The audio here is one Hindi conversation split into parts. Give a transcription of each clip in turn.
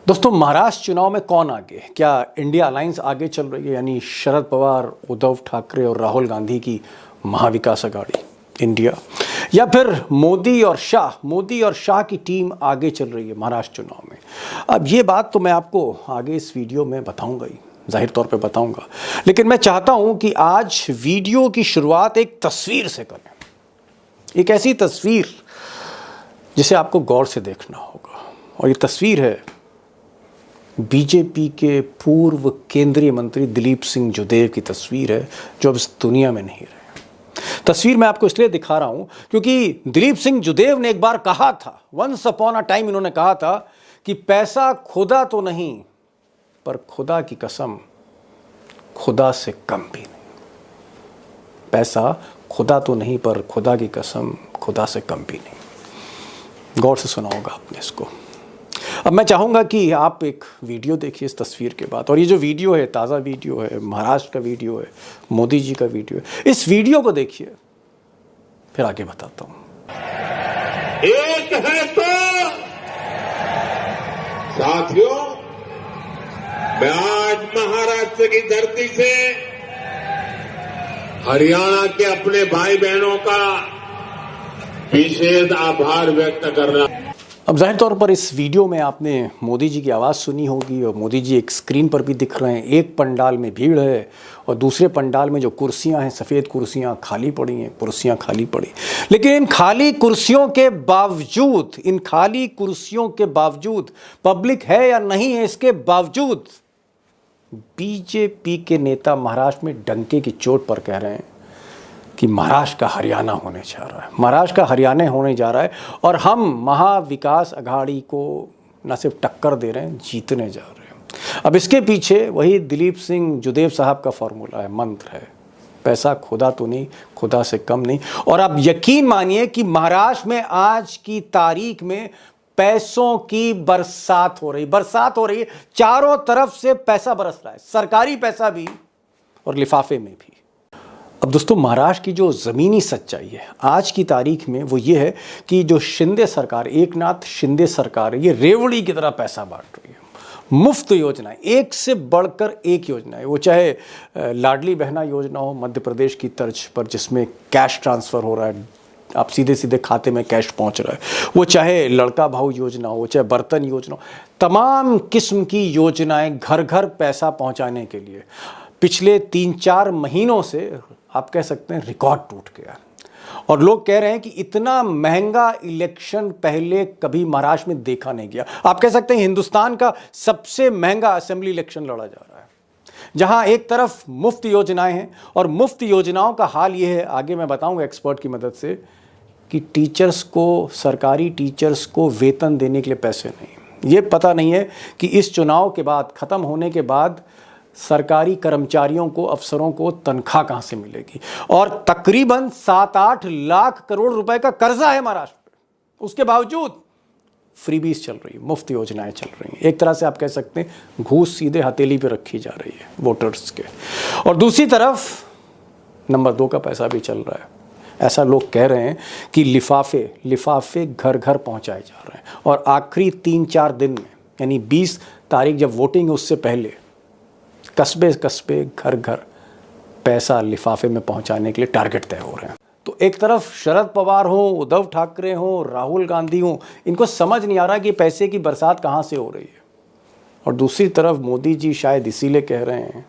दोस्तों, महाराष्ट्र चुनाव में कौन आगे? क्या इंडिया अलायंस आगे चल रही है, यानी शरद पवार, उद्धव ठाकरे और राहुल गांधी की महाविकास अघाड़ी इंडिया, या फिर मोदी और शाह की टीम आगे चल रही है महाराष्ट्र चुनाव में? अब ये बात तो मैं आपको आगे इस वीडियो में बताऊंगा ही, जाहिर तौर पे बताऊंगा, लेकिन मैं चाहता हूं कि आज वीडियो की शुरुआत एक तस्वीर से करें, एक ऐसी तस्वीर जिसे आपको गौर से देखना होगा। और ये तस्वीर है बीजेपी के पूर्व केंद्रीय मंत्री दिलीप सिंह जुदेव की तस्वीर है, जो अब इस दुनिया में नहीं रहे। तस्वीर मैं आपको इसलिए दिखा रहा हूं क्योंकि दिलीप सिंह जुदेव ने एक बार कहा था, वंस अपॉन अ टाइम इन्होंने कहा था कि पैसा खुदा तो नहीं, पर खुदा की कसम खुदा से कम भी नहीं। पैसा खुदा तो नहीं, पर खुदा की कसम खुदा से कम भी नहीं। गौर से सुना होगा आपने इसको। अब मैं चाहूँगा कि आप एक वीडियो देखिए इस तस्वीर के बाद, और ये जो वीडियो है ताज़ा वीडियो है, महाराष्ट्र का वीडियो है, मोदी जी का वीडियो है। इस वीडियो को देखिए, फिर आगे बताता हूँ। एक है तो साथियों, मैं आज महाराष्ट्र की धरती से हरियाणा के अपने भाई बहनों का विशेष आभार व्यक्त कर रहा हूं। अब जाहिर तौर पर इस वीडियो में आपने मोदी जी की आवाज़ सुनी होगी, और मोदी जी एक स्क्रीन पर भी दिख रहे हैं। एक पंडाल में भीड़ है और दूसरे पंडाल में जो कुर्सियां हैं, सफ़ेद कुर्सियां खाली पड़ी हैं, कुर्सियां खाली पड़ी। लेकिन इन खाली कुर्सियों के बावजूद पब्लिक है या नहीं है, इसके बावजूद बीजेपी के नेता महाराष्ट्र में डंके की चोट पर कह रहे हैं कि महाराष्ट्र का हरियाणा होने जा रहा है, महाराष्ट्र का हरियाणा होने जा रहा है, और हम महाविकास अघाड़ी को न सिर्फ टक्कर दे रहे हैं, जीतने जा रहे हैं। अब इसके पीछे वही दिलीप सिंह जुदेव साहब का फॉर्मूला है, मंत्र है, पैसा खुदा तो नहीं, खुदा से कम नहीं। और आप यकीन मानिए कि महाराष्ट्र में आज की तारीख में पैसों की बरसात हो रही है। चारों तरफ से पैसा बरस रहा है, सरकारी पैसा भी और लिफाफे में भी। अब दोस्तों, महाराष्ट्र की जो ज़मीनी सच्चाई है आज की तारीख में वो ये है कि जो शिंदे सरकार, एकनाथ शिंदे सरकार है, ये रेवड़ी की तरह पैसा बांट रही है। मुफ्त योजनाएं, एक से बढ़कर एक योजना है, वो चाहे लाडली बहना योजना हो मध्य प्रदेश की तर्ज पर, जिसमें कैश ट्रांसफ़र हो रहा है, आप सीधे सीधे खाते में कैश पहुंच रहा है, वो चाहे लड़का भाऊ योजना हो, चाहे बर्तन योजना हो, तमाम किस्म की योजनाएं घर घर पैसा पहुंचाने के लिए पिछले 3-4 महीनों से आप कह सकते हैं रिकॉर्ड टूट गया। और लोग कह रहे हैं कि इतना महंगा इलेक्शन पहले कभी महाराष्ट्र में देखा नहीं गया। आप कह सकते हैं हिंदुस्तान का सबसे महंगा असेंबली इलेक्शन लड़ा जा रहा है, जहां एक तरफ मुफ्त योजनाएं हैं, और मुफ्त योजनाओं का हाल ये है, आगे मैं बताऊंगा एक्सपर्ट की मदद से, कि टीचर्स को, सरकारी टीचर्स को वेतन देने के लिए पैसे नहीं। ये पता नहीं है कि इस चुनाव के बाद, ख़त्म होने के बाद, सरकारी कर्मचारियों को, अफसरों को तनख्वाह कहां से मिलेगी। और तकरीबन 7-8 लाख करोड़ रुपए का कर्जा है महाराष्ट्र पे, उसके बावजूद फ्रीबीज चल रही है, मुफ्त योजनाएं चल रही हैं। एक तरह से आप कह सकते हैं घूस सीधे हथेली पे रखी जा रही है वोटर्स के। और दूसरी तरफ नंबर 2 का पैसा भी चल रहा है। ऐसा लोग कह रहे हैं कि लिफाफे घर घर पहुंचाए जा रहे हैं, और आखिरी 3-4 दिन में, यानी 20 तारीख जब वोटिंग है उससे पहले, कस्बे घर घर पैसा लिफाफे में पहुंचाने के लिए टारगेट तय हो रहे हैं। तो एक तरफ शरद पवार हो, उद्धव ठाकरे हो, राहुल गांधी हो, इनको समझ नहीं आ रहा कि पैसे की बरसात कहां से हो रही है। और दूसरी तरफ मोदी जी शायद इसीलिए कह रहे हैं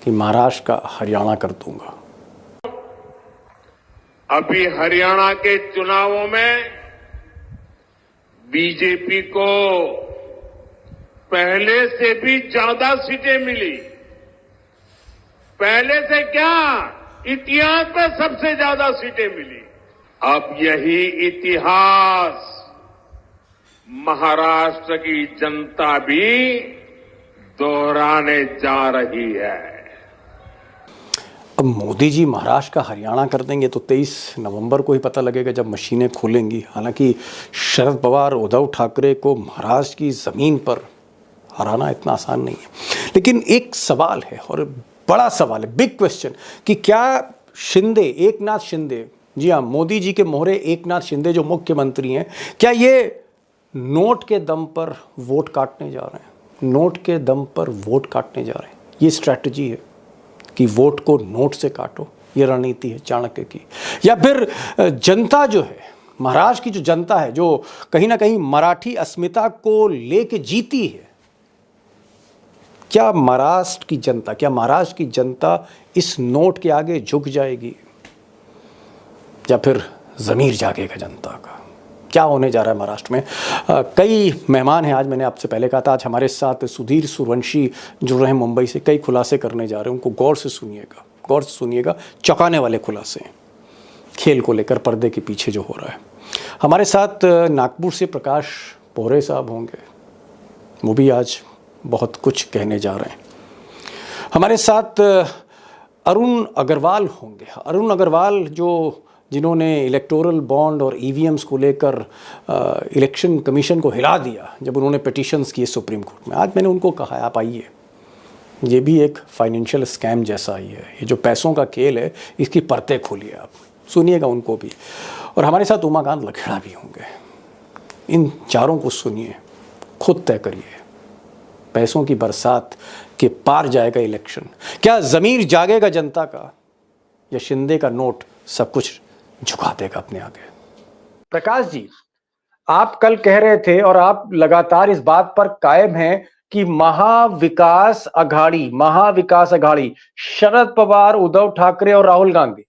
कि महाराष्ट्र का हरियाणा कर दूंगा। अभी हरियाणा के चुनावों में बीजेपी को पहले से भी ज्यादा सीटें मिली। पहले से क्या, इतिहास में सबसे ज्यादा सीटें मिली। अब यही इतिहास महाराष्ट्र की जनता भी दोहराने जा रही है। अब मोदी जी महाराष्ट्र का हरियाणा कर देंगे तो 23 नवंबर को ही पता लगेगा जब मशीनें खुलेंगी। हालांकि शरद पवार, उद्धव ठाकरे को महाराष्ट्र की ज़मीन पर हराना इतना आसान नहीं है। लेकिन एक सवाल है, और बड़ा सवाल है, बिग क्वेश्चन, कि क्या एकनाथ शिंदे, जी हाँ, मोदी जी के मोहरे एकनाथ शिंदे जो मुख्यमंत्री हैं, क्या ये नोट के दम पर वोट काटने जा रहे हैं, नोट के दम पर वोट काटने जा रहे हैं। ये स्ट्रैटेजी है कि वोट को नोट से काटो, ये रणनीति है चाणक्य की। या फिर जनता जो है, महाराष्ट्र की जो जनता है, जो कहीं ना कहीं मराठी अस्मिता को लेके जीती है, क्या महाराष्ट्र की जनता इस नोट के आगे झुक जाएगी? या फिर ज़मीर जागेगा जनता का? क्या होने जा रहा है महाराष्ट्र में? कई मेहमान हैं आज, मैंने आपसे पहले कहा था, आज हमारे साथ सुधीर सूर्यवंशी जुड़ रहे हैं मुंबई से, कई खुलासे करने जा रहे हैं, उनको गौर से सुनिएगा, चौंकाने वाले खुलासे हैं खेल को लेकर, पर्दे के पीछे जो हो रहा है। हमारे साथ नागपुर से प्रकाश पोहरे साहब होंगे, वो भी आज बहुत कुछ कहने जा रहे हैं। हमारे साथ अरुण अग्रवाल होंगे, अरुण अग्रवाल जिन्होंने इलेक्टोरल बॉन्ड और ईवीएम्स को लेकर इलेक्शन कमीशन को हिला दिया जब उन्होंने पिटिशंस किए सुप्रीम कोर्ट में। आज मैंने उनको कहा, आप आइए, ये भी एक फाइनेंशियल स्कैम जैसा ही है, ये जो पैसों का खेल है, इसकी परतें खोलिए, आप सुनिएगा उनको भी। और हमारे साथ उमाकांत लखेड़ा भी होंगे। इन चारों को सुनिए, खुद तय करिए, पैसों की बरसात के पार जाएगा इलेक्शन? क्या ज़मीर जागेगा जनता का, या शिंदे का नोट सब कुछ झुका देगा अपने आगे? प्रकाश जी, आप कल कह रहे थे और आप लगातार इस बात पर कायम हैं कि महाविकास अघाड़ी, शरद पवार, उद्धव ठाकरे और राहुल गांधी,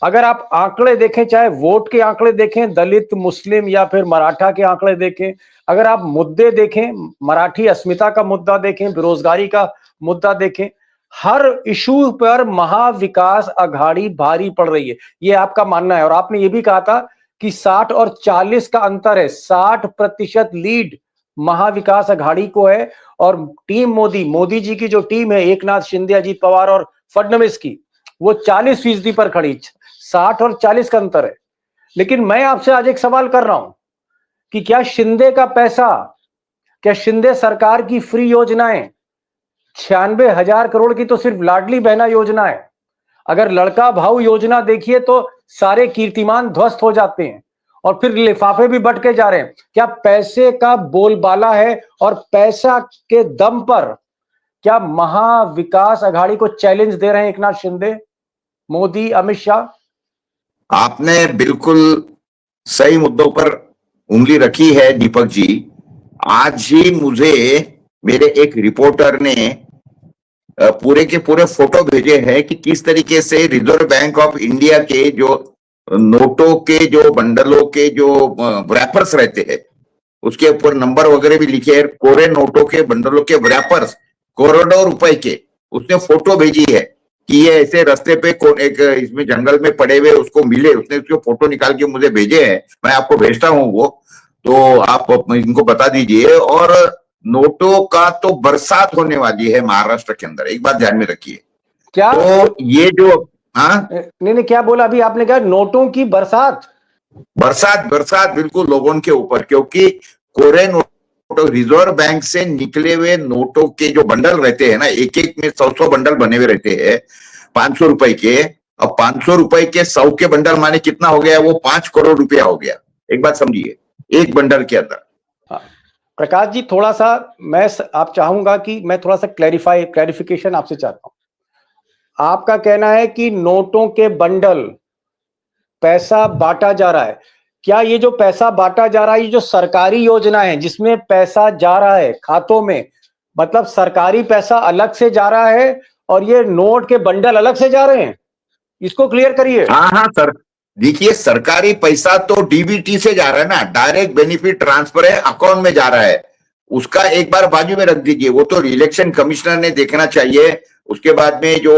अगर आप आंकड़े देखें, चाहे वोट के आंकड़े देखें, दलित, मुस्लिम या फिर मराठा के आंकड़े देखें, अगर आप मुद्दे देखें, मराठी अस्मिता का मुद्दा देखें, बेरोजगारी का मुद्दा देखें, हर इशू पर महाविकास अघाड़ी भारी पड़ रही है, ये आपका मानना है। और आपने ये भी कहा था कि 60 और 40 का अंतर है, 60% लीड महाविकास अघाड़ी को है, और टीम मोदी जी की जो टीम है, एकनाथ शिंदे, अजीत पवार और फडणवीस की, वो 40% पर खड़ी, 60 और 40 का अंतर है। लेकिन मैं आपसे आज एक सवाल कर रहा हूं कि क्या शिंदे का पैसा, क्या शिंदे सरकार की फ्री योजनाएं, 96,000 करोड़ की तो सिर्फ लाडली बहना योजना है, अगर लड़का भाऊ योजना देखिए तो सारे कीर्तिमान ध्वस्त हो जाते हैं, और फिर लिफाफे भी बट के जा रहे हैं। क्या पैसे का बोलबाला है, और पैसा के दम पर क्या महाविकास अघाड़ी को चैलेंज दे रहे हैं एकनाथ शिंदे, मोदी, अमित शाह? आपने बिल्कुल सही मुद्दों पर उंगली रखी है दीपक जी। आज ही मुझे मेरे एक रिपोर्टर ने पूरे के पूरे फोटो भेजे हैं कि किस तरीके से रिजर्व बैंक ऑफ इंडिया के जो नोटों के जो बंडलों के जो रैपर्स रहते हैं, उसके ऊपर नंबर वगैरह भी लिखे हैं, कोरे नोटों के बंडलों के रैपर्स करोड़ों रुपए के, उसने फोटो भेजी है कि ये ऐसे रास्ते पे एक इसमें जंगल में पड़े हुए उसको मिले, उसने उसके फोटो निकाल के मुझे भेजे हैं, मैं आपको भेजता हूँ वो, तो आप इनको बता दीजिए। और नोटों का तो बरसात होने वाली है महाराष्ट्र के अंदर, एक बात ध्यान में रखिए। क्या तो ये जो नहीं, क्या बोला अभी आपने? क्या नोटों की बरसात बिल्कुल लोगों के ऊपर, क्योंकि कोरे नोटों, रिजर्व बैंक से निकले हुए नोटों के जो बंडल रहते हैं ना, एक एक में 100 बंडल बने हुए रहते हैं 500 रुपए के। अब 500 रुपए के 100 के बंडल माने कितना हो गया? वो 5 करोड़ रुपया हो गया। एक बात समझिए, एक बंडल के अंदर। प्रकाश जी, थोड़ा सा आप चाहूंगा कि मैं थोड़ा सा क्लैरिफिकेशन आपसे चाहता हूं। आपका कहना है कि नोटों के बंडल, पैसा बांटा जा रहा है, क्या ये जो पैसा बांटा जा रहा है, ये जो सरकारी योजना है जिसमें पैसा जा रहा है खातों में, मतलब सरकारी पैसा अलग से जा रहा है और ये नोट के बंडल अलग से जा रहे हैं? इसको क्लियर करिए। हाँ सर, देखिए सरकारी पैसा तो डीबीटी से जा रहा है ना, डायरेक्ट बेनिफिट ट्रांसफर है, अकाउंट में जा रहा है, उसका एक बार बाजू में रख दीजिए, वो तो इलेक्शन कमिश्नर ने देखना चाहिए। उसके बाद में जो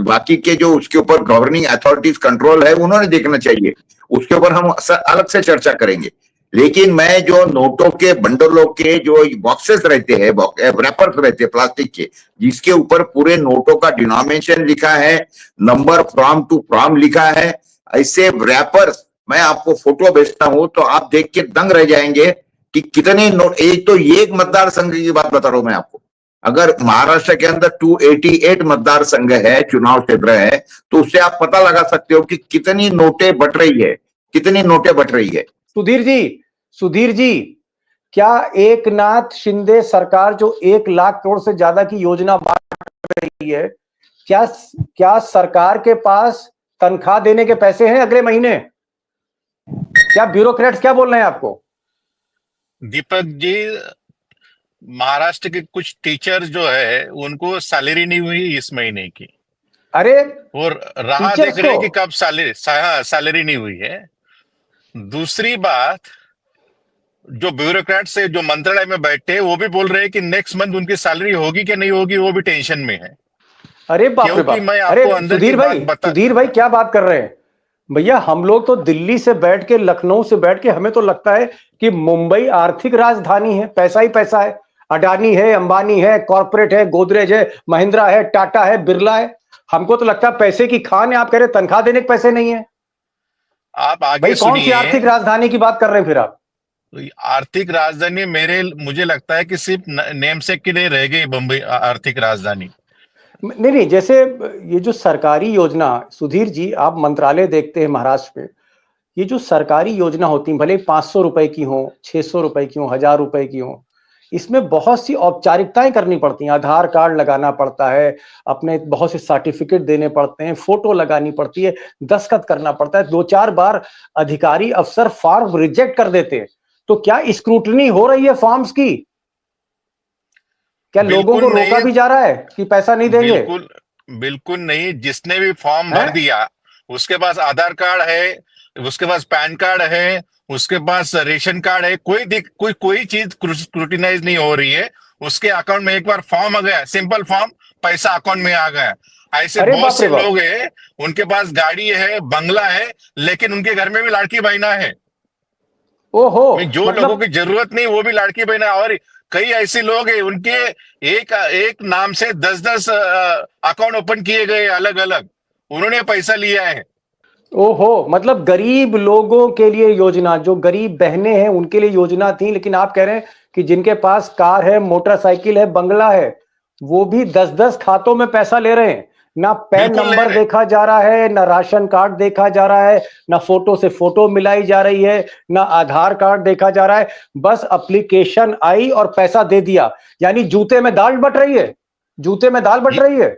बाकी के जो उसके ऊपर गवर्निंग अथॉरिटीज कंट्रोल है उन्होंने देखना चाहिए, उसके ऊपर हम अलग से चर्चा करेंगे। लेकिन मैं जो नोटों के बंडलों के जो बॉक्सेस रहते हैं, रैपर्स रहते हैं प्लास्टिक के, जिसके ऊपर पूरे नोटों का डिनोमिनेशन लिखा है, नंबर फ्रॉम टू फ्रॉम लिखा है, ऐसे रैपर्स मैं आपको फोटो भेजता हूं तो आप देख के दंग रह जाएंगे कि कितने नोट। एक तो ये एक मतदार संघ की बात बता रहा हूं मैं आपको, अगर महाराष्ट्र के अंदर 288 मतदार संघ है, चुनाव क्षेत्र है, तो उससे आप पता लगा सकते हो कि कितनी नोटें बट रही है, कितनी नोटें बट रही है। सुधीर जी, क्या एक नाथ शिंदे सरकार जो 1 लाख करोड़ से ज्यादा की योजना बांट रही है, क्या क्या सरकार के पास तनख्वाह देने के पैसे हैं अगले महीने? क्या ब्यूरोक्रेट्स क्या बोल रहे हैं आपको? दीपक जी, महाराष्ट्र के कुछ टीचर जो है उनको सैलरी नहीं हुई इस महीने की, अरे और राह टीचर्स देख रहे हैं को कि कब सैलरी नहीं हुई है। दूसरी बात, जो ब्यूरोक्रेट से जो मंत्रालय में बैठे हैं वो भी बोल रहे हैं कि नेक्स्ट मंथ उनकी सैलरी होगी कि नहीं होगी, वो भी टेंशन में है। अरे बाप रे क्योंकि बाप, मैं अरे आपको अंदर की बात बता, सुधीर भाई क्या बात कर रहे हैं भैया? हम लोग तो दिल्ली से बैठ के, लखनऊ से बैठ के, हमें तो लगता है कि मुंबई आर्थिक राजधानी है, पैसा ही पैसा है, अडानी है, अंबानी है, कॉर्पोरेट है, गोदरेज है, महिंद्रा है, टाटा है, बिरला है। हमको तो लगता है पैसे की खान है। आप कह रहे तनख्वाह देने के पैसे नहीं है। आप आगे भाई कौन सी सुनिए। आर्थिक राजधानी की बात कर रहे हैं फिर आप? आर्थिक राजधानी मुझे लगता है कि सिर्फ नेम से के लिए रह गई बम्बई आर्थिक राजधानी। नहीं नहीं, जैसे ये जो सरकारी योजना, सुधीर जी आप मंत्रालय देखते हैं महाराष्ट्र में, ये जो सरकारी योजना होती है, भले 500 रुपए की हो, 600 रुपए की हो, 1000 रुपए की हो, इसमें बहुत सी औपचारिकताएं करनी पड़ती हैं। आधार कार्ड लगाना पड़ता है, अपने बहुत से सर्टिफिकेट देने पड़ते हैं, फोटो लगानी पड़ती है, दस्तखत करना पड़ता है। 2-4 बार अधिकारी अफसर फॉर्म रिजेक्ट कर देते हैं। तो क्या स्क्रूटनी हो रही है फॉर्म्स की? क्या लोगों को रोका भी जा रहा है कि पैसा नहीं देंगे? बिल्कुल बिल्कुल नहीं। जिसने भी फॉर्म भर है? दिया, उसके पास आधार कार्ड है, उसके पास पैन कार्ड है, उसके पास रेशन कार्ड है, कोई चीज स्क्रूटिनाइज नहीं हो रही है। उसके अकाउंट में एक बार फॉर्म आ गया, सिंपल फॉर्म, पैसा अकाउंट में आ गया। ऐसे अरे बहुत बाप रे से बाप, लोग हैं, उनके पास गाड़ी है, बंगला है, लेकिन उनके घर में भी लाड़की बहना है। ओहो, जो लोगों मतलब की जरूरत नहीं वो भी लाड़की बहना है। और कई ऐसे लोग हैं, उनके एक एक नाम से 10-10 अकाउंट ओपन किए गए अलग अलग, उन्होंने पैसा लिया है। ओहो, मतलब गरीब लोगों के लिए योजना, जो गरीब बहनें हैं उनके लिए योजना थी, लेकिन आप कह रहे हैं कि जिनके पास कार है, मोटरसाइकिल है, बंगला है, वो भी 10-10 खातों में पैसा ले रहे हैं। ना पैन बिल्कुल ले नंबर रहे। देखा जा रहा है, ना राशन कार्ड देखा जा रहा है, ना फोटो से फोटो मिलाई जा रही है, ना आधार कार्ड देखा जा रहा है। बस एप्लीकेशन आई और पैसा दे दिया। यानी जूते में दाल बट रही है, जूते में दाल बट रही है।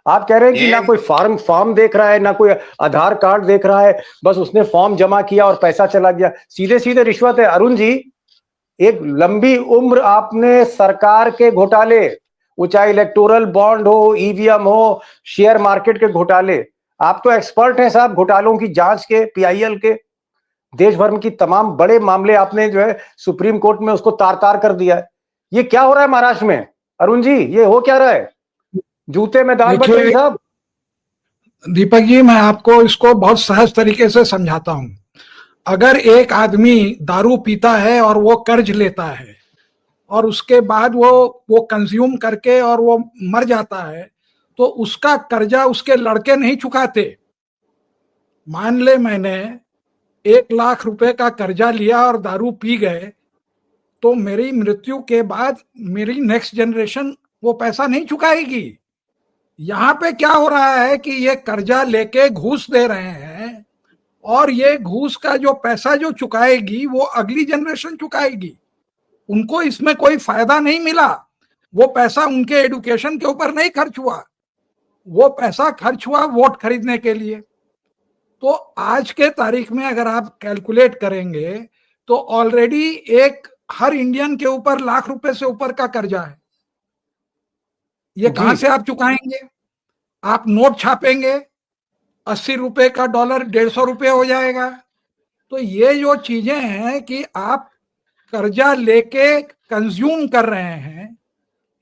आप कह रहे हैं कि ये ना कोई फॉर्म देख रहा है, ना कोई आधार कार्ड देख रहा है, बस उसने फॉर्म जमा किया और पैसा चला गया। सीधे सीधे रिश्वत है। अरुण जी, एक लंबी उम्र आपने सरकार के घोटाले, वो चाहे इलेक्टोरल बॉन्ड हो, ईवीएम हो, शेयर मार्केट के घोटाले, आप तो एक्सपर्ट हैं साहब घोटालों की जांच के, पीआईएल के। देश भर की तमाम बड़े मामले आपने जो है सुप्रीम कोर्ट में उसको तार तार कर दिया है। ये क्या हो रहा है महाराष्ट्र में अरुण जी? ये हो क्या रहा है? जूते में दाल बट रही साहब। दीपक जी, मैं आपको इसको बहुत सहज तरीके से समझाता हूं। अगर एक आदमी दारू पीता है और वो कर्ज लेता है और उसके बाद वो कंज्यूम करके और वो मर जाता है, तो उसका कर्जा उसके लड़के नहीं चुकाते। मान ले मैंने 1 लाख रुपए का कर्जा लिया और दारू पी गए, तो मेरी मृत्यु के बाद मेरी नेक्स्ट जनरेशन वो पैसा नहीं चुकाएगी। यहाँ पे क्या हो रहा है कि ये कर्जा लेके घूस दे रहे हैं, और ये घूस का जो पैसा जो चुकाएगी वो अगली जनरेशन चुकाएगी। उनको इसमें कोई फायदा नहीं मिला। वो पैसा उनके एजुकेशन के ऊपर नहीं खर्च हुआ, वो पैसा खर्च हुआ वोट खरीदने के लिए। तो आज के तारीख में अगर आप कैलकुलेट करेंगे तो ऑलरेडी हर इंडियन के ऊपर लाख रुपए से ऊपर का कर्जा है। ये कहां से आप चुकाएंगे? आप नोट छापेंगे, 80 रुपए का डॉलर 150 रुपए हो जाएगा। तो ये जो चीजें हैं कि आप कर्जा लेके कंज्यूम कर रहे हैं,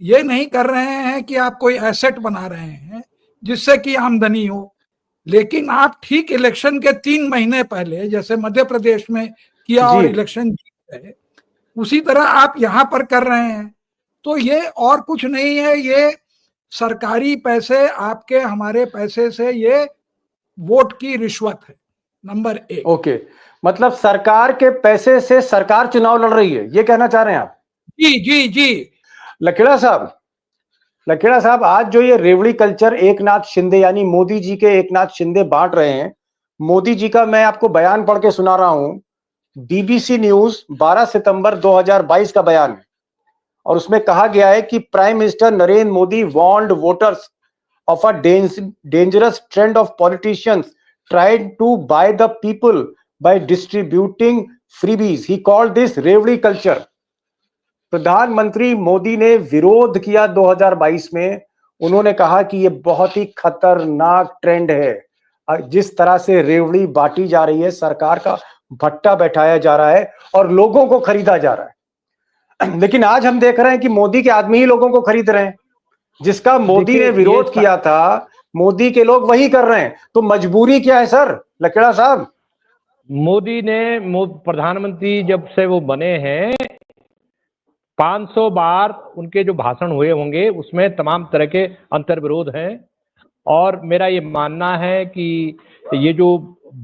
ये नहीं कर रहे हैं कि आप कोई एसेट बना रहे हैं जिससे कि आमदनी हो। लेकिन आप ठीक इलेक्शन के 3 महीने पहले जैसे मध्य प्रदेश में किया और इलेक्शन जीत गए, उसी तरह आप यहां पर कर रहे हैं। तो ये और कुछ नहीं है, ये सरकारी पैसे, आपके हमारे पैसे से ये वोट की रिश्वत है, नंबर 1। ओके, मतलब सरकार के पैसे से सरकार चुनाव लड़ रही है, ये कहना चाह रहे हैं आप? जी जी जी। लखेड़ा साहब, आज जो ये रेवड़ी कल्चर एक नाथ शिंदे यानी मोदी जी के एक नाथ शिंदे बांट रहे हैं, मोदी जी का मैं आपको बयान पढ़ के सुना रहा हूं बीबीसी न्यूज 12 सितंबर 2022 का बयान है और उसमें कहा गया है कि prime minister Narendra Modi warned voters of a dangerous trend of politicians tried to buy the people by distributing freebies. He called this रेवड़ी culture. प्रधानमंत्री मोदी ने विरोध किया 2022 में। उन्होंने कहा कि यह बहुत ही खतरनाक ट्रेंड है। जिस तरह से रेवड़ी बांटी जा रही है, सरकार का भट्टा बैठाया जा रहा है और लोगों को खरीदा जा रहा है। लेकिन आज हम देख रहे हैं कि मोदी के आदमी ही लोगों को खरीद रहे हैं। जिसका मोदी ने विरोध किया था, मोदी के लोग वही कर रहे हैं। तो मजबूरी क्या है सर लकेड़ा साहब? मोदी ने प्रधानमंत्री जब से वो बने हैं 500 बार उनके जो भाषण हुए होंगे उसमें तमाम तरह के अंतर्विरोध हैं। और मेरा ये मानना है कि ये जो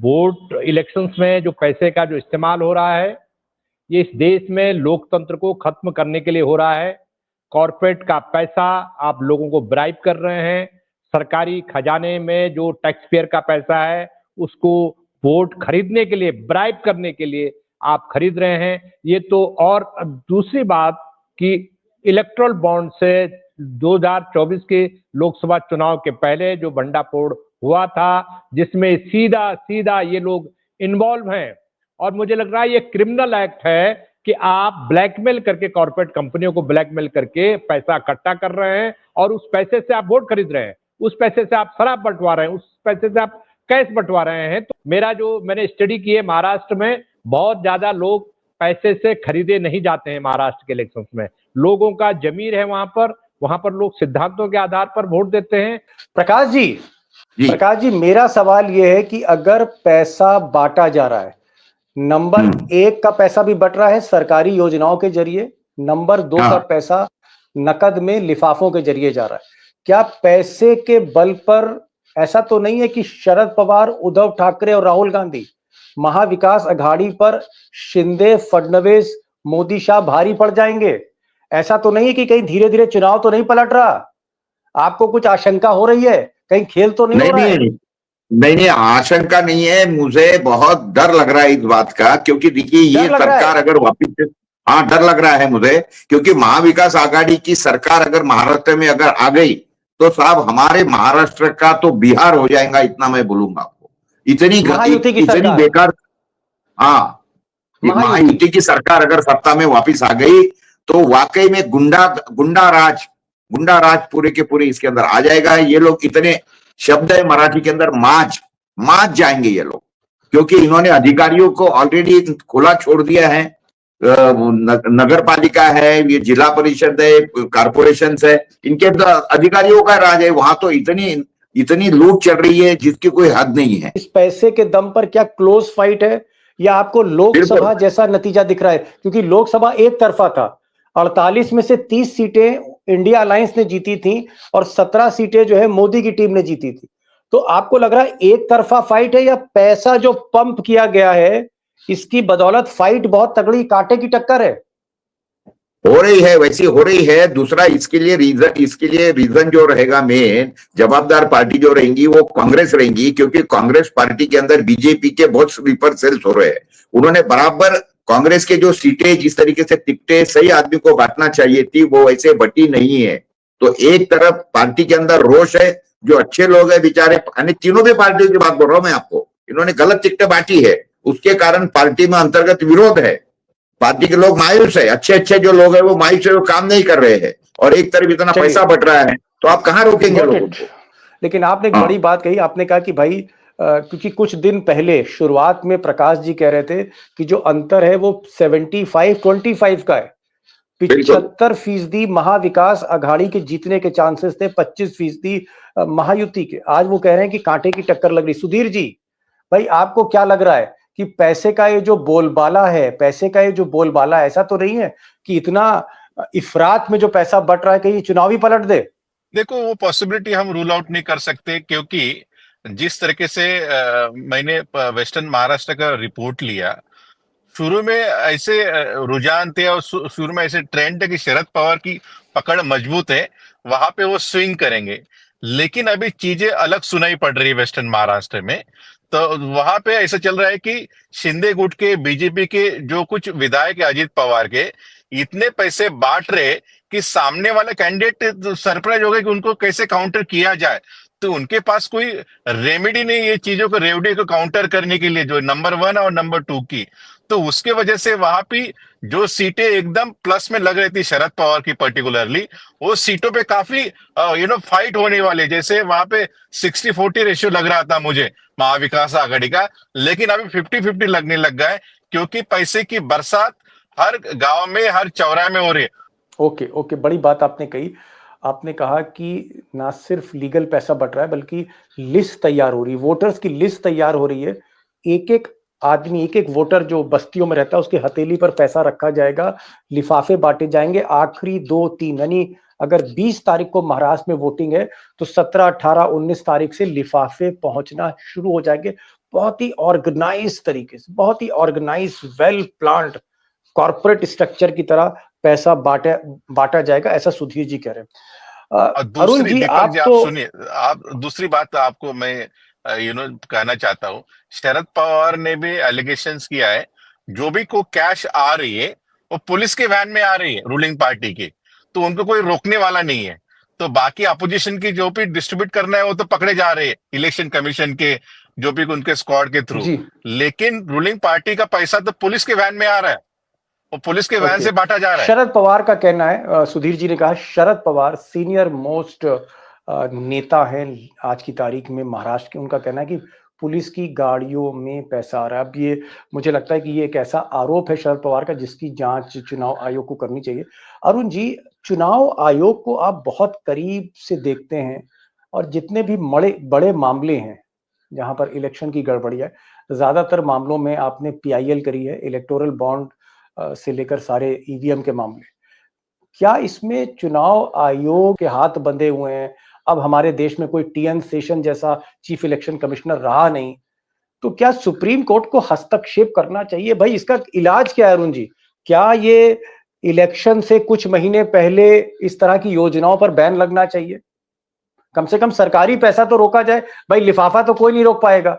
वोट इलेक्शंस में जो पैसे का जो इस्तेमाल हो रहा है, ये इस देश में लोकतंत्र को खत्म करने के लिए हो रहा है। कॉर्पोरेट का पैसा आप लोगों को ब्राइब कर रहे हैं। सरकारी खजाने में जो टैक्स पेयर का पैसा है उसको वोट खरीदने के लिए, ब्राइब करने के लिए आप खरीद रहे हैं। ये तो, और दूसरी बात कि इलेक्ट्रल बॉन्ड से 2024 के लोकसभा चुनाव के पहले जो भंडाफोड़ हुआ था, जिसमें सीधा सीधा ये लोग इन्वॉल्व हैं, और मुझे लग रहा है ये क्रिमिनल एक्ट है कि आप ब्लैकमेल करके, कॉर्पोरेट कंपनियों को ब्लैकमेल करके पैसा इकट्ठा कर रहे हैं और उस पैसे से आप वोट खरीद रहे हैं, उस पैसे से आप शराब बंटवा रहे हैं, उस पैसे से आप कैश बंटवा रहे हैं। तो मेरा जो मैंने स्टडी की है, महाराष्ट्र में बहुत ज्यादा लोग पैसे से खरीदे नहीं जाते हैं। महाराष्ट्र के इलेक्शंस में लोगों का जमीर है, वहां पर लोग सिद्धांतों के आधार पर वोट देते हैं। प्रकाश जी, मेरा सवाल यह है कि अगर पैसा बांटा जा रहा है, नंबर 1 का पैसा भी बट रहा है सरकारी योजनाओं के जरिए, नंबर 2 का पैसा नकद में लिफाफों के जरिए जा रहा है, क्या पैसे के बल पर ऐसा तो नहीं है कि शरद पवार, उद्धव ठाकरे और राहुल गांधी महाविकास अघाड़ी पर शिंदे, फडणवीस, मोदी शाह भारी पड़ जाएंगे? ऐसा तो नहीं है कि कहीं धीरे धीरे चुनाव तो नहीं पलट रहा? आपको कुछ आशंका हो रही है? कहीं खेल तो नहीं हो रहा है? नहीं, आशंका नहीं है। मुझे बहुत डर लग रहा है इस बात का, क्योंकि देखिए ये सरकार अगर वापिस, हाँ डर लग रहा है मुझे, क्योंकि महाविकास आघाड़ी की सरकार अगर महाराष्ट्र में अगर आ गई तो साहब हमारे महाराष्ट्र का तो बिहार हो जाएगा, इतना मैं बोलूंगा आपको। इतनी बेकार, हाँ महायुति की सरकार अगर सत्ता में वापिस आ गई तो वाकई में गुंडा राज पूरे के पूरे इसके अंदर आ जाएगा। ये लोग, इतने शब्द है मराठी के अंदर, माज जाएंगे ये लोग, क्योंकि इन्होंने अधिकारियों को ऑलरेडी खुला छोड़ दिया है। नगर पालिका है, ये जिला परिषद है, कारपोरेशन है, इनके अंदर अधिकारियों का राज है। वहां तो इतनी लूट चल रही है जिसकी कोई हद नहीं है। इस पैसे के दम पर क्या क्लोज फाइट है या आपको लोकसभा जैसा नतीजा दिख रहा है? क्योंकि लोकसभा एक तरफा था, 48 में से 30 सीटें इंडिया अलायंस ने जीती थी और 17 सीटें जो है मोदी की टीम ने जीती थी। तो आपको लग रहा है एक तरफा फाइट है या पैसा जो पंप किया गया है इसकी बदौलत फाइट बहुत तगड़ी, कांटे की टक्कर है? हो रही है, वैसी हो रही है। दूसरा इसके लिए रीजन जो रहेगा, मेन जवाबदार पार्टी जो रहेंगी वो कांग्रेस रहेंगी, क्योंकि कांग्रेस पार्टी के अंदर बीजेपी के बहुत स्लीपर सेल्स हो रहे हैं। उन्होंने बराबर कांग्रेस के जो सीटें जिस तरीके से टिकटें सही आदमी को बांटना चाहिए थी वो वैसे बटी नहीं है। तो एक तरफ पार्टी के अंदर रोष है, जो अच्छे लोग हैं बेचारे, तीनों भी पार्टियों की बात बोल रहा हूं मैं आपको, इन्होंने गलत टिकटें बांटी है, उसके कारण पार्टी में अंतर्गत विरोध है। पार्टी के लोग मायूस है, अच्छे जो लोग हैं वो मायूस है, वो काम नहीं कर रहे हैं, और एक तरफ इतना पैसा बट रहा है, तो आप कहां रोकेंगे लोगों को? लेकिन आपने एक बड़ी बात कही, आपने कहा कि भाई क्योंकि कुछ दिन पहले शुरुआत में प्रकाश जी कह रहे थे कि जो अंतर है वो 75-25 का है। 75% महाविकास अघाड़ी के जीतने के चांसेस थे, 25% महायुति के। आज वो कह रहे हैं कि कांटे की टक्कर लग रही। सुधीर जी भाई, आपको क्या लग रहा है कि पैसे का ये जो बोलबाला है, ऐसा तो नहीं है कि इतना इफरात में जो पैसा बट रहा है कहीं चुनावी पलट दे? देखो, वो पॉसिबिलिटी हम रूल आउट नहीं कर सकते, क्योंकि जिस तरीके से मैंने वेस्टर्न महाराष्ट्र का रिपोर्ट लिया, शुरू में ऐसे रुझान थे और शुरू में ऐसे ट्रेंड है कि शरद पवार की पकड़ मजबूत है, वहां पे वो स्विंग करेंगे। लेकिन अभी चीजें अलग सुनाई पड़ रही है वेस्टर्न महाराष्ट्र में। तो वहां पे ऐसा चल रहा है कि शिंदे गुट के, बीजेपी के जो कुछ विधायक है अजीत पवार के, इतने पैसे बांट रहे कि सामने वाला कैंडिडेट सरप्राइज हो गए कि उनको कैसे काउंटर किया जाए। तो उनके पास कोई रेमेडी नहीं ये चीजों को, रेवडी को काउंटर करने के लिए, जो नंबर 1 और नंबर 2 की। तो उसके वजह से वहां पे जो सीटें एकदम प्लस में लग रही थी शरद पवार की पर्टिकुलरली, वो सीटों पे काफी फाइट होने वाले, जैसे वहां पे 60-40 रेशियो लग रहा था मुझे महाविकास आघाड़ी का, लेकिन अभी 50-50 लगने लग गया है, क्योंकि पैसे की बरसात हर गांव में, हर चौराहे में हो रही है। ओके ओके, बड़ी बात आपने कही। आपने कहा कि ना सिर्फ लीगल पैसा बट रहा है बल्कि लिस्ट तैयार हो रही है, वोटर्स की लिस्ट तैयार हो रही है। एक एक आदमी, एक एक वोटर जो बस्तियों में रहता है उसकी हथेली पर पैसा रखा जाएगा, लिफाफे बांटे जाएंगे आखिरी 2-3, यानी अगर 20 तारीख को महाराष्ट्र में वोटिंग है तो 17, 18, 19 तारीख से लिफाफे पहुंचना शुरू हो जाएंगे। बहुत ही ऑर्गेनाइज तरीके से, बहुत ही organise, well planned corporate structure की तरह पैसा बांटा जाएगा, ऐसा सुधीर जी कह रहे हैं। अरुण दूसरी जी, दीपक आप जी, आप तो सुनिए, आप दूसरी बात आपको मैं कहना चाहता हूँ। शरद पवार ने भी एलिगेशंस किया है, जो भी को कैश आ रही है वो पुलिस के वैन में आ रही है रूलिंग पार्टी की, तो उनको कोई रोकने वाला नहीं है। तो बाकी अपोजिशन की जो भी डिस्ट्रीब्यूट करना है वो तो पकड़े जा रहे हैं इलेक्शन कमीशन के, जो भी उनके स्क्वाड के थ्रू, जी, लेकिन रूलिंग पार्टी का पैसा तो पुलिस के वैन में आ रहा है, वो पुलिस के वैन ओके। से बांटा जा रहा है। शरद पवार का कहना है, सुधीर जी ने कहा, शरद पवार सीनियर मोस्ट नेता हैं आज की तारीख में महाराष्ट्र के। उनका कहना है कि पुलिस की गाड़ियों में पैसा आ रहा है। अब ये मुझे लगता है कि ये एक ऐसा आरोप है शरद पवार का जिसकी जांच चुनाव आयोग को करनी चाहिए। अरुण जी, चुनाव आयोग को आप बहुत करीब से देखते हैं और जितने भी बड़े मामले हैं जहां पर इलेक्शन की गड़बड़ी है, ज्यादातर मामलों में आपने पीआईएल करी है, इलेक्टोरल बॉन्ड से लेकर सारे ईवीएम के मामले। क्या इसमें चुनाव आयोग के हाथ बंधे हुए हैं? अब हमारे देश में कोई टीएन सेशन जैसा चीफ इलेक्शन कमिश्नर रहा नहीं, तो क्या सुप्रीम कोर्ट को हस्तक्षेप करना चाहिए? भाई, इसका इलाज क्या है अरुण जी? क्या ये इलेक्शन से कुछ महीने पहले इस तरह की योजनाओं पर बैन लगना चाहिए? कम से कम सरकारी पैसा तो रोका जाए। भाई, लिफाफा तो कोई नहीं रोक पाएगा,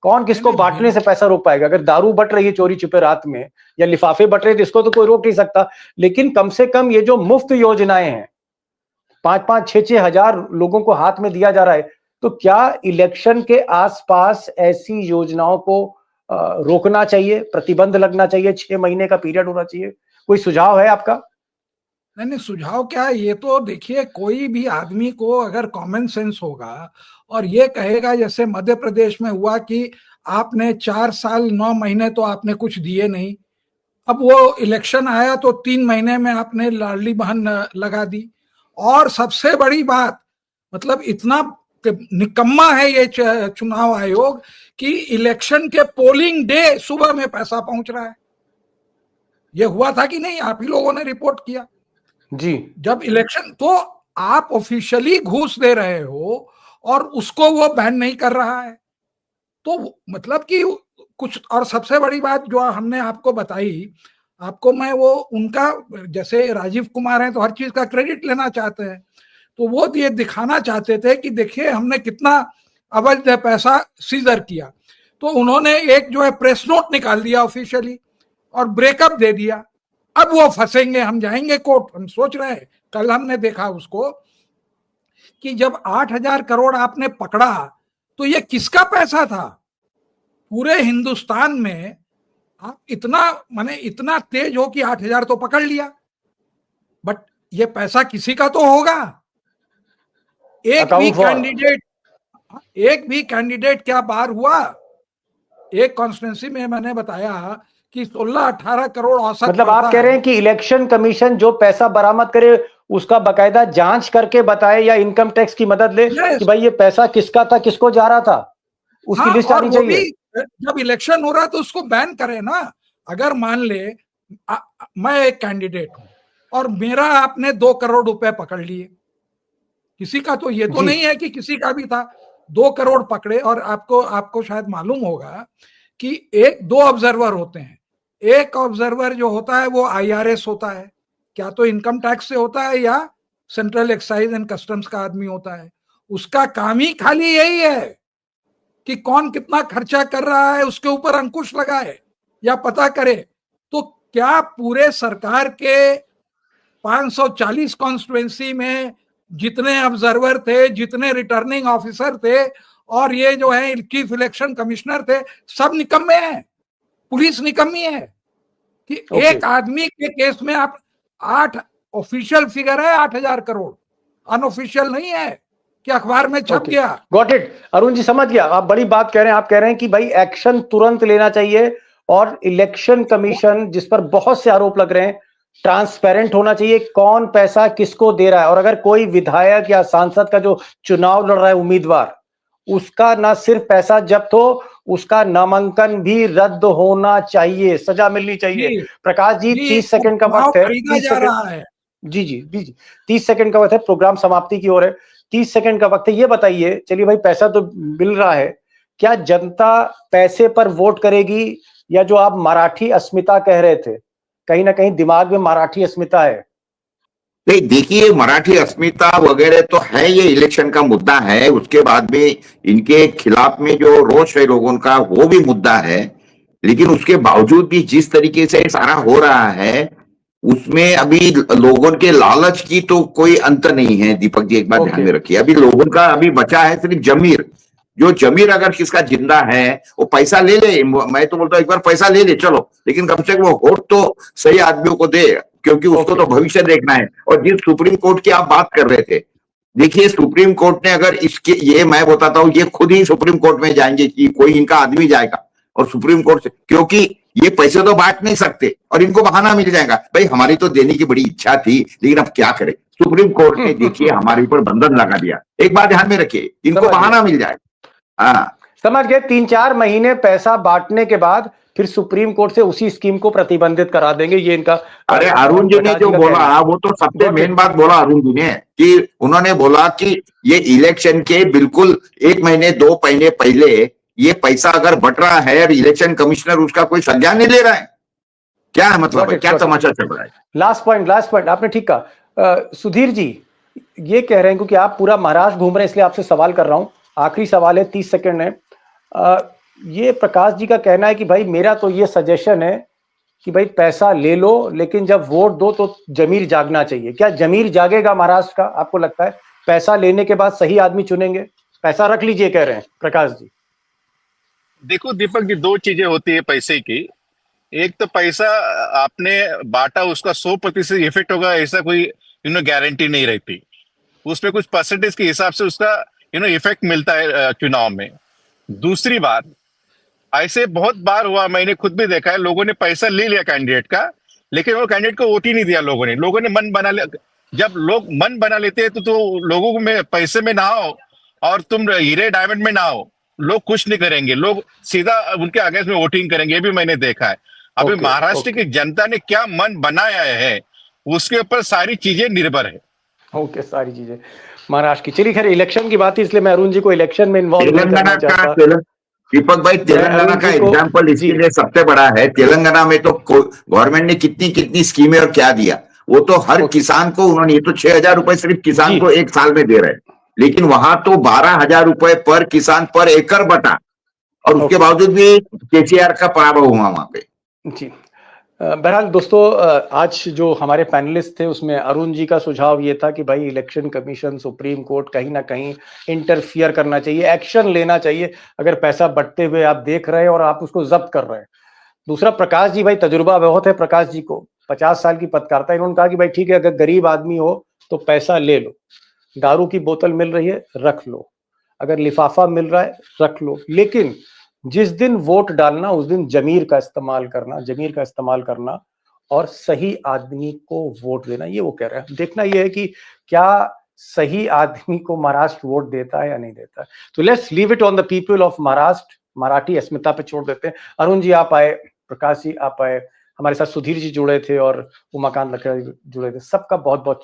कौन किसको बांटने से पैसा रोक पाएगा? अगर दारू बट रही है चोरी छुपे रात में या लिफाफे बट रहे तो इसको तो कोई रोक नहीं सकता, लेकिन कम से कम ये जो मुफ्त योजनाएं हैं, 5-5, 6-6 हजार लोगों को हाथ में दिया जा रहा है, तो क्या इलेक्शन के आसपास ऐसी योजनाओं को रोकना चाहिए, प्रतिबंध लगना चाहिए, 6 महीने का पीरियड होना चाहिए? कोई सुझाव है आपका? नहीं, सुझाव क्या है, ये तो देखिए, कोई भी आदमी को अगर कॉमन सेंस होगा और ये कहेगा, जैसे मध्य प्रदेश में हुआ कि आपने 4 साल 9 महीने तो आपने कुछ दिए नहीं, अब वो इलेक्शन आया तो 3 महीने में आपने लाडली बहन लगा दी। और सबसे बड़ी बात, मतलब इतना निकम्मा है ये चुनाव आयोग कि इलेक्शन के पोलिंग डे सुबह में पैसा पहुंच रहा है। ये हुआ था कि नहीं? आप ही लोगों ने रिपोर्ट किया जी। जब इलेक्शन, तो आप ऑफिशियली घूस दे रहे हो और उसको वो बैन नहीं कर रहा है, तो मतलब कि कुछ। और सबसे बड़ी बात जो हमने आपको बताई, आपको मैं वो उनका, जैसे राजीव कुमार हैं तो हर चीज का क्रेडिट लेना चाहते हैं, तो वो ये दिखाना चाहते थे कि देखिए हमने कितना अवैध पैसा सीजर किया, तो उन्होंने एक जो है प्रेस नोट निकाल दिया ऑफिशियली और ब्रेकअप दे दिया। अब वो फंसेंगे, हम जाएंगे कोर्ट। हम सोच रहे हैं, कल हमने देखा उसको कि जब 8,000 करोड़ आपने पकड़ा तो ये किसका पैसा था? पूरे हिंदुस्तान में आप इतना तेज हो कि 8,000 तो पकड़ लिया, बट ये पैसा किसी का तो होगा। एक भी कैंडिडेट क्या बार हुआ? एक कॉन्स्टिट्यूंसी में मैंने बताया कि 16-18 करोड़ औसत। मतलब आप कह रहे हैं कि इलेक्शन कमीशन जो पैसा बरामद करे उसका बकायदा जांच करके बताए या इनकम टैक्स की मदद ले कि भाई ये पैसा किसका था, किसको जा रहा था, उसकी लिस्ट आनी चाहिए। जब इलेक्शन हो रहा है तो उसको बैन करे ना। अगर मान ले मैं एक कैंडिडेट हूं और मेरा आपने 2 करोड़ रुपए पकड़ लिए, किसी का तो ये तो नहीं है कि किसी का भी था, 2 करोड़ पकड़े, और आपको शायद मालूम होगा कि 2 ऑब्जर्वर होते हैं। एक ऑब्जर्वर जो होता है वो आईआरएस होता है, क्या तो इनकम टैक्स से होता है या सेंट्रल एक्साइज एंड कस्टम्स का आदमी होता है। उसका काम ही खाली यही है कि कौन कितना खर्चा कर रहा है उसके ऊपर अंकुश लगाए या पता करे, तो क्या पूरे सरकार के 540 कॉन्स्टिट्यूएंसी में जितने ऑब्जर्वर थे, जितने रिटर्निंग ऑफिसर थे और ये जो है चीफ इलेक्शन कमिश्नर थे, सब निकम्मे हैं? पुलिस निकम्मी है कि एक आदमी के केस में आप 8 ऑफिशियल फिगर है 8,000 करोड़, अनऑफिशियल नहीं है कि अखबार में छप गया। Got it. अरुण जी समझ गया, आप बड़ी बात कह रहे हैं। आप कह रहे हैं कि भाई एक्शन तुरंत लेना चाहिए और इलेक्शन कमीशन जिस पर बहुत से आरोप लग रहे हैं, ट्रांसपेरेंट होना चाहिए, कौन पैसा किसको दे रहा है। और अगर कोई विधायक या सांसद का जो चुनाव लड़ रहा है उम्मीदवार, उसका ना सिर्फ पैसा जब्त हो, उसका नामांकन भी रद्द होना चाहिए, सजा मिलनी चाहिए। प्रकाश जी 30 सेकंड का वक्त है। 30 सेकंड जी जी जी जी 30 सेकंड का वक्त है, प्रोग्राम समाप्ति की ओर है। 30 सेकंड का वक्त है। ये बताइए, चलिए भाई पैसा तो मिल रहा है, क्या जनता पैसे पर वोट करेगी या जो आप मराठी अस्मिता कह रहे थे, कहीं ना कहीं दिमाग में मराठी अस्मिता है? नहीं, देखिए मराठी अस्मिता वगैरह तो है, ये इलेक्शन का मुद्दा है। उसके बाद में इनके खिलाफ में जो रोष है लोगों का, वो भी मुद्दा है। लेकिन उसके बावजूद भी जिस तरीके से सारा हो रहा है, उसमें अभी लोगों के लालच की तो कोई अंत नहीं है। दीपक जी एक बात ध्यान में रखिए, अभी लोगों का अभी बचा है सिर्फ जमीर। जो जमीर अगर किसका जिंदा है, वो पैसा ले ले, मैं तो बोलता हूँ एक बार पैसा ले ले चलो, लेकिन कम से कम वो वोट तो सही आदमियों को दे, क्योंकि उसको तो भविष्य देखना है। और जिस सुप्रीम कोर्ट की आप बात कर रहे थे, देखिए सुप्रीम कोर्ट ने अगर इसके, ये मैं बताता हूँ, ये खुद ही सुप्रीम कोर्ट में जाएंगे कि कोई इनका आदमी जाएगा और सुप्रीम कोर्ट से, क्योंकि ये पैसे तो बांट नहीं सकते और इनको बहाना मिल जाएगा, भाई हमारी तो देने की बड़ी इच्छा थी लेकिन अब क्या करें। सुप्रीम कोर्ट ने देखिए हमारे ऊपर बंधन लगा दिया। एक बात ध्यान में रखिए, इनको बहाना मिल जाएगा। हाँ समझ गए। 3-4 महीने पैसा बांटने के बाद फिर सुप्रीम कोर्ट से उसी स्कीम को प्रतिबंधित करा देंगे, ये इनका। अरे अरुण जी ने जो बोला, वो तो सबसे मेन बात बोला अरुण जी ने, कि उन्होंने बोला कि ये इलेक्शन के बिल्कुल 1 महीने 2 महीने पहले ये पैसा अगर बट रहा है और इलेक्शन कमिश्नर उसका कोई संज्ञान नहीं ले रहा है, क्या है मतलब है, क्या तमाशा चल रहा है? लास्ट पॉइंट आपने ठीक कहा। सुधीर जी ये कह रहे हैं, क्योंकि आप पूरा महाराष्ट्र घूम रहे हैं इसलिए आपसे सवाल कर रहा हूं, आखिरी सवाल है, 30 सेकंड है। ये प्रकाश जी का कहना है कि भाई मेरा तो ये सजेशन है कि भाई पैसा ले लो, लेकिन जब वोट दो तो जमीर जागना चाहिए। क्या जमीर जागेगा महाराष्ट्र का, आपको लगता है? पैसा लेने के बाद सही आदमी चुनेंगे, पैसा रख लीजिए कह रहे हैं प्रकाश जी। देखो दीपक जी, 2 चीजें होती है पैसे की। एक तो पैसा आपने बांटा, उसका 100% इफेक्ट होगा ऐसा कोई गारंटी नहीं रहती। उसमें कुछ परसेंटेज के हिसाब से उसका इफेक्ट मिलता है चुनाव में। दूसरी बात, ऐसे बहुत बार हुआ, मैंने खुद भी देखा है, लोगों ने पैसा ले लिया कैंडिडेट का, लेकिन वो कैंडिडेट को वोट ही नहीं दिया लोगों ने मन बना लिया। जब लोग मन बना लेते हैं तो लोगों को में पैसे में ना हो और तुम हीरे डायमंड में ना हो, लोग कुछ नहीं करेंगे, लोग सीधा उनके अगेंस्ट में वोटिंग करेंगे। ये भी मैंने देखा है। अभी महाराष्ट्र की जनता ने क्या मन बनाया है उसके ऊपर सारी चीजें निर्भर है। सारी चीजें महाराष्ट्र की। चलिए खैर इलेक्शन की बात है, इसलिए मैं अरुण जी को इलेक्शन में इन्वॉल्व तेलंगाना का दीपक भाई, तेलंगाना का एग्जाम्पल इसके लिए सबसे बड़ा है। तेलंगाना में तो गवर्नमेंट ने कितनी स्कीमें और क्या दिया, वो तो हर किसान को उन्होंने, ये तो 6,000 रुपए सिर्फ किसान को 1 साल में दे रहे हैं, लेकिन वहां तो 12,000 रुपए पर किसान पर एकड़ बटा, और उसके बावजूद भी केसीआर का पराभव हुआ वहां पे। जी बहरहाल दोस्तों, आज जो हमारे पैनलिस्ट थे उसमें अरुण जी का सुझाव ये था कि भाई इलेक्शन कमीशन, सुप्रीम कोर्ट कहीं ना कहीं इंटरफियर करना चाहिए, एक्शन लेना चाहिए अगर पैसा बटते हुए आप देख रहे हैं और आप उसको जब्त कर रहे हैं। दूसरा, प्रकाश जी, भाई तजुर्बा बहुत है प्रकाश जी को, 50 साल की पत्रकारिता, इन्होंने कहा कि भाई ठीक है अगर गरीब आदमी हो तो पैसा ले लो, दारू की बोतल मिल रही है रख लो, अगर लिफाफा मिल रहा है रख लो, लेकिन जिस दिन वोट डालना उस दिन जमीर का इस्तेमाल करना और सही आदमी को वोट देना, ये वो कह रहे हैं। देखना ये है कि क्या सही आदमी को महाराष्ट्र वोट देता है या नहीं देता है। तो let's leave it on the people of Maharashtra, Marathi अस्मिता पे छोड़ देते हैं। अरुण जी आप आए, प्रकाश जी आप आए, हमारे साथ सुधीर जी जुड़े थे और उमाकांत लकड़ा जुड़े थे, सबका बहुत बहुत